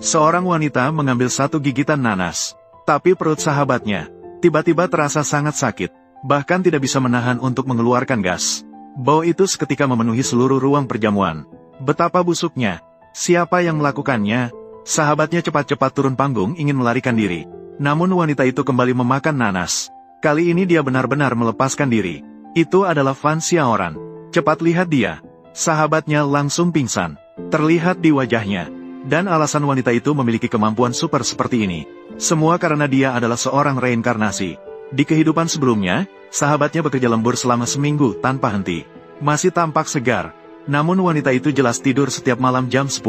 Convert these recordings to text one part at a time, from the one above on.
Seorang wanita mengambil satu gigitan nanas. Tapi perut sahabatnya tiba-tiba terasa sangat sakit. Bahkan tidak bisa menahan untuk mengeluarkan gas. Bau itu seketika memenuhi seluruh ruang perjamuan. Betapa busuknya. Siapa yang melakukannya? Sahabatnya cepat-cepat turun panggung ingin melarikan diri. Namun wanita itu kembali memakan nanas. Kali ini dia benar-benar melepaskan diri. Itu adalah Fan Xiaoran. Cepat lihat dia. Sahabatnya langsung pingsan. Terlihat di wajahnya. Dan alasan wanita itu memiliki kemampuan super seperti ini. Semua karena dia adalah seorang reinkarnasi. Di kehidupan sebelumnya, sahabatnya bekerja lembur selama seminggu tanpa henti. Masih tampak segar. Namun wanita itu jelas tidur setiap malam jam 10.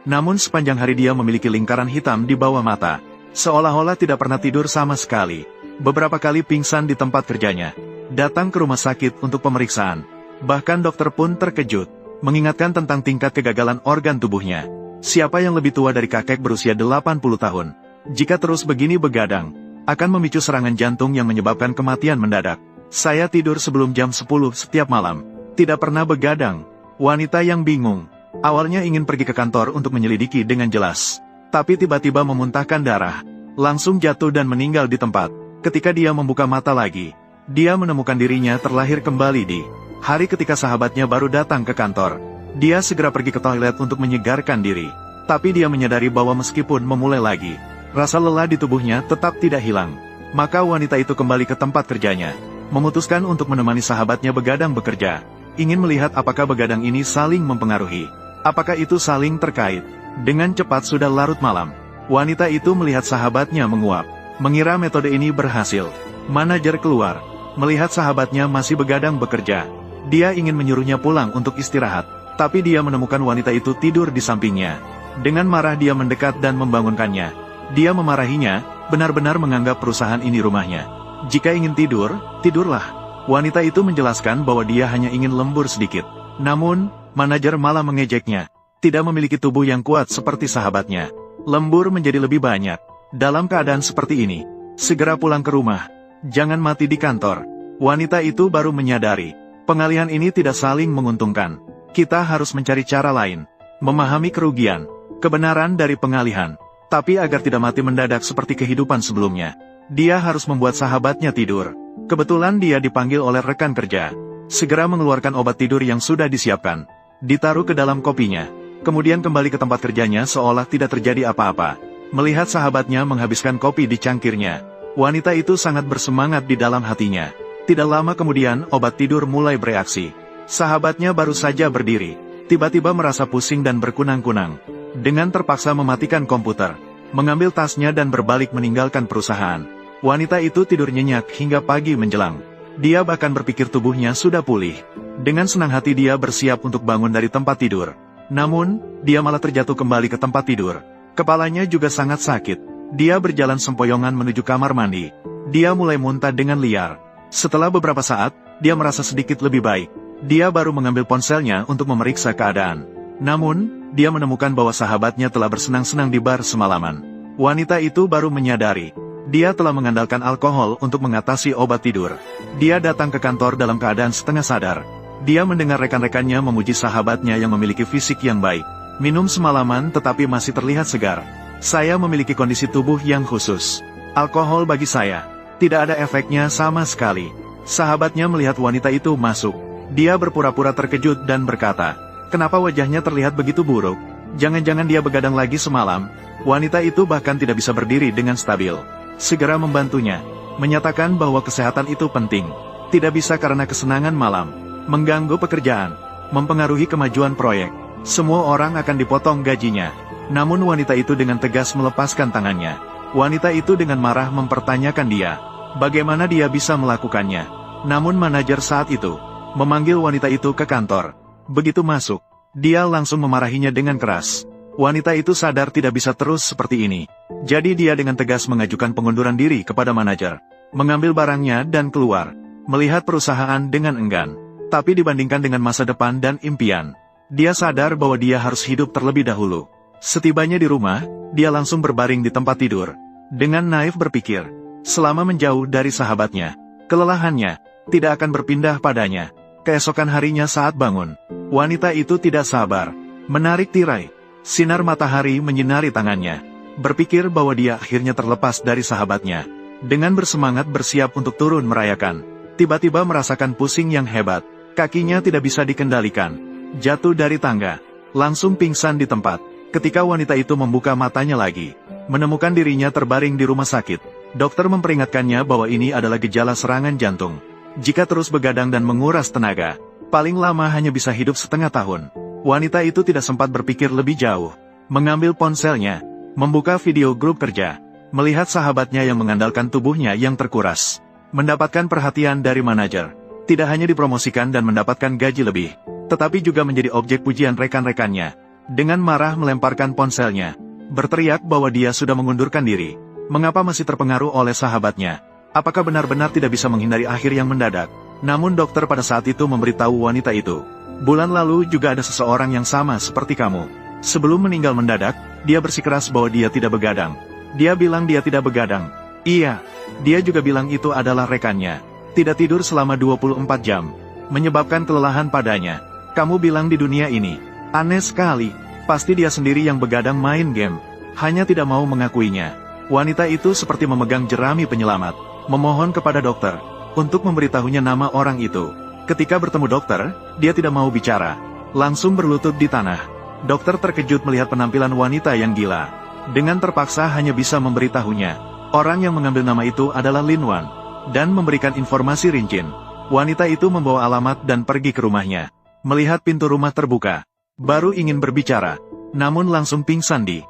Namun sepanjang hari dia memiliki lingkaran hitam di bawah mata. Seolah-olah tidak pernah tidur sama sekali. Beberapa kali pingsan di tempat kerjanya. Datang ke rumah sakit untuk pemeriksaan. Bahkan dokter pun terkejut. Mengingatkan tentang tingkat kegagalan organ tubuhnya. Siapa yang lebih tua dari kakek berusia 80 tahun? Jika terus begini begadang, akan memicu serangan jantung yang menyebabkan kematian mendadak. Saya tidur sebelum jam 10 setiap malam. Tidak pernah begadang. Wanita yang bingung. Awalnya ingin pergi ke kantor untuk menyelidiki dengan jelas. Tapi tiba-tiba memuntahkan darah. Langsung jatuh dan meninggal di tempat. Ketika dia membuka mata lagi, dia menemukan dirinya terlahir kembali di hari ketika sahabatnya baru datang ke kantor. Dia segera pergi ke toilet untuk menyegarkan diri. Tapi dia menyadari bahwa meskipun memulai lagi, rasa lelah di tubuhnya tetap tidak hilang. Maka wanita itu kembali ke tempat kerjanya. Memutuskan untuk menemani sahabatnya begadang bekerja. Ingin melihat apakah begadang ini saling mempengaruhi. Apakah itu saling terkait. Dengan cepat sudah larut malam. Wanita itu melihat sahabatnya menguap. Mengira metode ini berhasil. Manajer keluar. Melihat sahabatnya masih begadang bekerja. Dia ingin menyuruhnya pulang untuk istirahat. Tapi dia menemukan wanita itu tidur di sampingnya. Dengan marah dia mendekat dan membangunkannya. Dia memarahinya, benar-benar menganggap perusahaan ini rumahnya. Jika ingin tidur, tidurlah. Wanita itu menjelaskan bahwa dia hanya ingin lembur sedikit. Namun, manajer malah mengejeknya. Tidak memiliki tubuh yang kuat seperti sahabatnya. Lembur menjadi lebih banyak. Dalam keadaan seperti ini, segera pulang ke rumah. Jangan mati di kantor. Wanita itu baru menyadari. Pengalihan ini tidak saling menguntungkan. Kita harus mencari cara lain. Memahami kerugian, kebenaran dari pengalihan. Tapi agar tidak mati mendadak seperti kehidupan sebelumnya, dia harus membuat sahabatnya tidur. Kebetulan dia dipanggil oleh rekan kerja. Segera mengeluarkan obat tidur yang sudah disiapkan. Ditaruh ke dalam kopinya. Kemudian kembali ke tempat kerjanya seolah tidak terjadi apa-apa. Melihat sahabatnya menghabiskan kopi di cangkirnya. Wanita itu sangat bersemangat di dalam hatinya. Tidak lama kemudian obat tidur mulai bereaksi. Sahabatnya baru saja berdiri. Tiba-tiba merasa pusing dan berkunang-kunang. Dengan terpaksa mematikan komputer. Mengambil tasnya dan berbalik meninggalkan perusahaan. Wanita itu tidur nyenyak hingga pagi menjelang. Dia bahkan berpikir tubuhnya sudah pulih. Dengan senang hati dia bersiap untuk bangun dari tempat tidur. Namun, dia malah terjatuh kembali ke tempat tidur. Kepalanya juga sangat sakit. Dia berjalan sempoyongan menuju kamar mandi. Dia mulai muntah dengan liar. Setelah beberapa saat, dia merasa sedikit lebih baik. Dia baru mengambil ponselnya untuk memeriksa keadaan. Namun, dia menemukan bahwa sahabatnya telah bersenang-senang di bar semalaman. Wanita itu baru menyadari. Dia telah mengandalkan alkohol untuk mengatasi obat tidur. Dia datang ke kantor dalam keadaan setengah sadar. Dia mendengar rekan-rekannya memuji sahabatnya yang memiliki fisik yang baik. Minum semalaman tetapi masih terlihat segar. Saya memiliki kondisi tubuh yang khusus. Alkohol bagi saya tidak ada efeknya sama sekali. Sahabatnya melihat wanita itu masuk. Dia berpura-pura terkejut dan berkata, "Kenapa wajahnya terlihat begitu buruk? Jangan-jangan dia begadang lagi semalam?" Wanita itu bahkan tidak bisa berdiri dengan stabil. Segera membantunya, menyatakan bahwa kesehatan itu penting. Tidak bisa karena kesenangan malam, mengganggu pekerjaan, mempengaruhi kemajuan proyek. Semua orang akan dipotong gajinya. Namun wanita itu dengan tegas melepaskan tangannya. Wanita itu dengan marah mempertanyakan dia, bagaimana dia bisa melakukannya. Namun manajer saat itu memanggil wanita itu ke kantor. Begitu masuk, dia langsung memarahinya dengan keras. Wanita itu sadar tidak bisa terus seperti ini. Jadi dia dengan tegas mengajukan pengunduran diri kepada manajer. Mengambil barangnya dan keluar. Melihat perusahaan dengan enggan. Tapi dibandingkan dengan masa depan dan impian, dia sadar bahwa dia harus hidup terlebih dahulu. Setibanya di rumah, dia langsung berbaring di tempat tidur. Dengan naif berpikir, selama menjauh dari sahabatnya, kelelahannya tidak akan berpindah padanya. Keesokan harinya saat bangun, wanita itu tidak sabar, menarik tirai. Sinar matahari menyinari tangannya. Berpikir bahwa dia akhirnya terlepas dari sahabatnya. Dengan bersemangat bersiap untuk turun merayakan. Tiba-tiba merasakan pusing yang hebat. Kakinya tidak bisa dikendalikan. Jatuh dari tangga. Langsung pingsan di tempat. Ketika wanita itu membuka matanya lagi, menemukan dirinya terbaring di rumah sakit. Dokter memperingatkannya bahwa ini adalah gejala serangan jantung. Jika terus begadang dan menguras tenaga, paling lama hanya bisa hidup setengah tahun. Wanita itu tidak sempat berpikir lebih jauh. Mengambil ponselnya, membuka video grup kerja, melihat sahabatnya yang mengandalkan tubuhnya yang terkuras. Mendapatkan perhatian dari manajer. Tidak hanya dipromosikan dan mendapatkan gaji lebih, tetapi juga menjadi objek pujian rekan-rekannya. Dengan marah melemparkan ponselnya, berteriak bahwa dia sudah mengundurkan diri. Mengapa masih terpengaruh oleh sahabatnya? Apakah benar-benar tidak bisa menghindari akhir yang mendadak? Namun dokter pada saat itu memberitahu wanita itu, bulan lalu juga ada seseorang yang sama seperti kamu. Sebelum meninggal mendadak, dia bersikeras bahwa dia tidak begadang. Dia bilang dia tidak begadang. Iya, dia juga bilang itu adalah rekannya. Tidak tidur selama 24 jam. Menyebabkan kelelahan padanya. Kamu bilang di dunia ini. Aneh sekali. Pasti dia sendiri yang begadang main game. Hanya tidak mau mengakuinya. Wanita itu seperti memegang jerami penyelamat. Memohon kepada dokter untuk memberitahunya nama orang itu. Ketika bertemu dokter, dia tidak mau bicara. Langsung berlutut di tanah. Dokter terkejut melihat penampilan wanita yang gila. Dengan terpaksa hanya bisa memberitahunya. Orang yang mengambil nama itu adalah Lin Wan. Dan memberikan informasi rinci. Wanita itu membawa alamat dan pergi ke rumahnya. Melihat pintu rumah terbuka. Baru ingin berbicara. Namun langsung pingsan di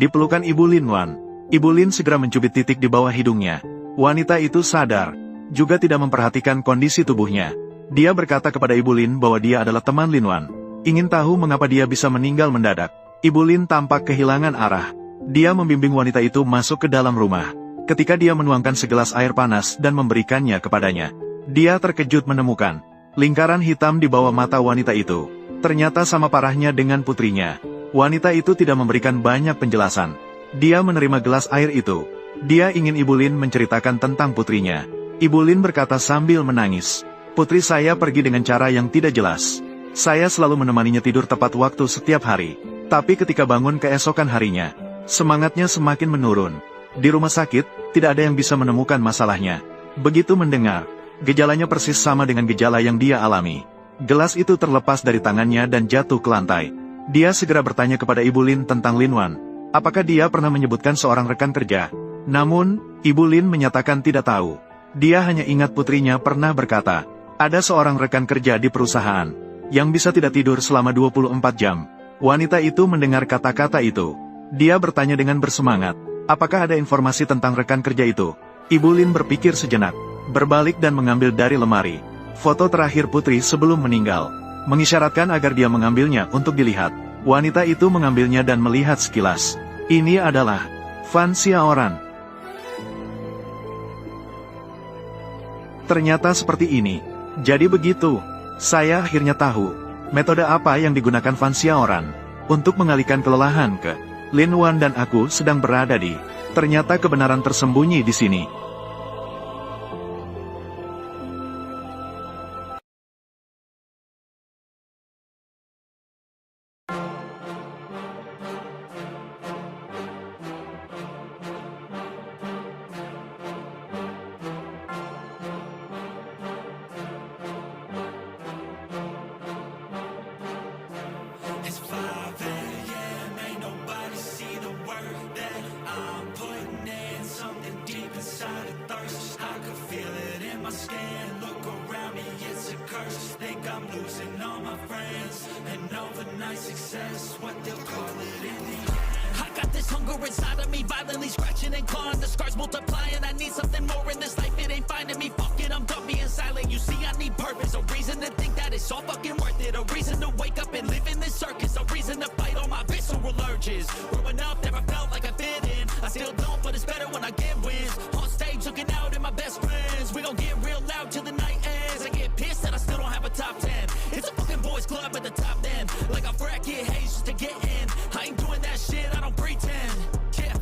pelukan Ibu Lin Wan. Ibu Lin segera mencubit titik di bawah hidungnya. Wanita itu sadar. Juga tidak memperhatikan kondisi tubuhnya. Dia berkata kepada Ibu Lin bahwa dia adalah teman Lin Wan. Ingin tahu mengapa dia bisa meninggal mendadak. Ibu Lin tampak kehilangan arah. Dia membimbing wanita itu masuk ke dalam rumah. Ketika dia menuangkan segelas air panas dan memberikannya kepadanya, dia terkejut menemukan lingkaran hitam di bawah mata wanita itu. Ternyata sama parahnya dengan putrinya. Wanita itu tidak memberikan banyak penjelasan. Dia menerima gelas air itu. Dia ingin Ibu Lin menceritakan tentang putrinya. Ibu Lin berkata sambil menangis. Putri saya pergi dengan cara yang tidak jelas. Saya selalu menemaninya tidur tepat waktu setiap hari. Tapi ketika bangun keesokan harinya, semangatnya semakin menurun. Di rumah sakit, tidak ada yang bisa menemukan masalahnya. Begitu mendengar, gejalanya persis sama dengan gejala yang dia alami. Gelas itu terlepas dari tangannya dan jatuh ke lantai. Dia segera bertanya kepada Ibu Lin tentang Lin Wan. Apakah dia pernah menyebutkan seorang rekan kerja? Namun, Ibu Lin menyatakan tidak tahu. Dia hanya ingat putrinya pernah berkata, ada seorang rekan kerja di perusahaan yang bisa tidak tidur selama 24 jam. Wanita itu mendengar kata-kata itu. Dia bertanya dengan bersemangat, apakah ada informasi tentang rekan kerja itu? Ibu Lin berpikir sejenak, berbalik dan mengambil dari lemari foto terakhir putri sebelum meninggal, mengisyaratkan agar dia mengambilnya untuk dilihat. Wanita itu mengambilnya dan melihat sekilas. Ini adalah Fan Xiaoran. Ternyata seperti ini. Jadi begitu. Saya akhirnya tahu metode apa yang digunakan Fan Xiaoran untuk mengalihkan kelelahan ke Lin Wan dan aku sedang berada di. Ternyata kebenaran tersembunyi di sini. It's 5 a.m., ain't nobody see the work that I'm putting in. Something deep inside a thirst, I can feel it in my skin. Look around me, it's a curse. Think I'm losing all my friends. And overnight success, what they'll call it in the end. I got this hunger inside of me, violently scratching and clawing. The scars multiplying, I need something more in this life. It ain't finding me, fuck it, I'm done being silent. You see, I need purpose, a reason to think that it's all fucking worth it. A reason to wake up and live in this circus. A reason to fight all my visceral urges. Growing up, never felt like I fit in. I still don't, but it's better when I get wins. On stage, looking out at my best friends. We gon' get real loud till the night ends. I get pissed that I still don't have a top 10. It's a fucking boys club at the top then. Like I bracket haze just to get in. I ain't doing that shit, I don't pretend. Yeah,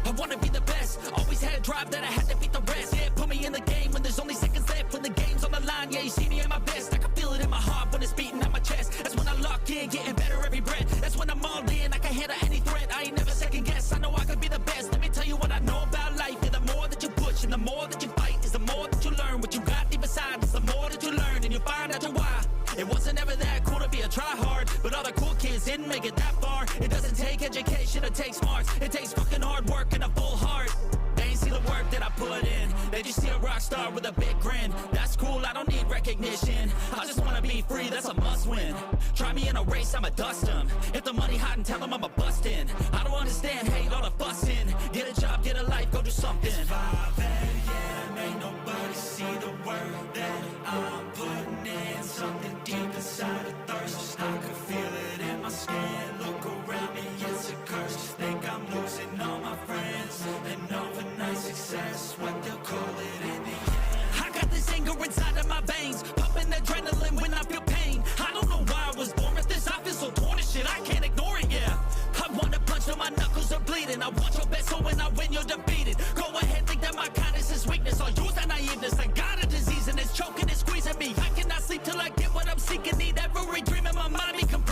I wanna be the best. Always had a drive that I had to beat the rest. Yeah, put me in the game when there's only seconds left. When the game's on the line, yeah, you see me at my best. I can feel it in my heart when it's beating at my chest. That's when I lock in, getting better every breath. That's when I'm all in, I can handle make it that far. It doesn't take education or take smarts. It takes fucking hard work and a full heart. They ain't see the work that I put in. They just see a rock star with a big grin. That's cool, I don't need recognition. I just wanna be free, that's a must win. Try me in a race, I'ma dust them. If the money hot and tell them I'ma bust in. I don't understand, hate all the fussing. Get a job, get a life, go do something. It's 5 a.m., ain't nobody see the work that I'm putting in. Something deep inside a thirst. I can feel it in my skin. Look around me, it's a curse. Think I'm losing all my friends. And overnight success, what they'll call it in the end. I got this anger inside of my veins, pumping adrenaline when I feel pain. I don't know why I was born with this. I feel so torn and shit, I can't ignore it, yeah. I wanna punch till my knuckles are bleeding. I want your best, so when I win, you're defeated. Go ahead, think that my kindness is weakness. I'll use that naiveness. I got a disease and it's choking and squeezing me. I cannot sleep till I get what I'm seeking. Need every dream in my mind be complete.